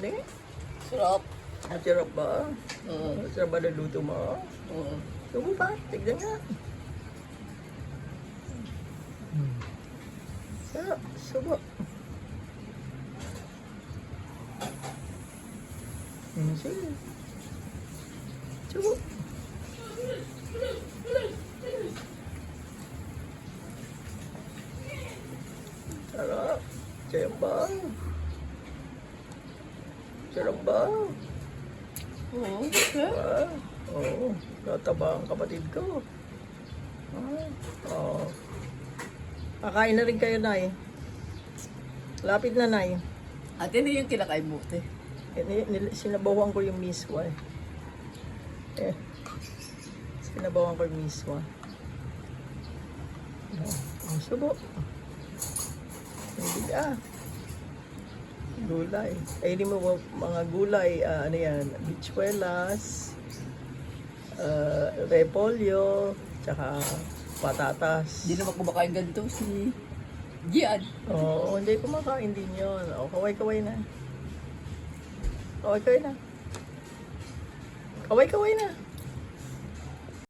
ni? Sarap. Masarap ba? Oo. Masarap ba na luto mo? Oo. Subo pa, tignan nga. Sarap, subo. Sige. Subo. Sarap. Sarap ba? Sarap ba? Oo. Okay. Ah, oo. Nataba ang kapatid ko. Ah, oo. Kakain na rin kayo, Nay. Lapit na, Nay. Ate, na yung kinakain mo, te. Sinabawan ko yung miswa eh. Sinabawan ko yung miswa. Ang subo. Hindi ah. Gulay. Kainin mo mga gulay. Ano yan? Bichuelas. Repolyo. Tsaka patatas. Hindi naman kumakain ganito si Gian. Oo, hindi kumakain din yun. O, kaway-kaway na. Kaway-kaway na. Kaway-kaway na.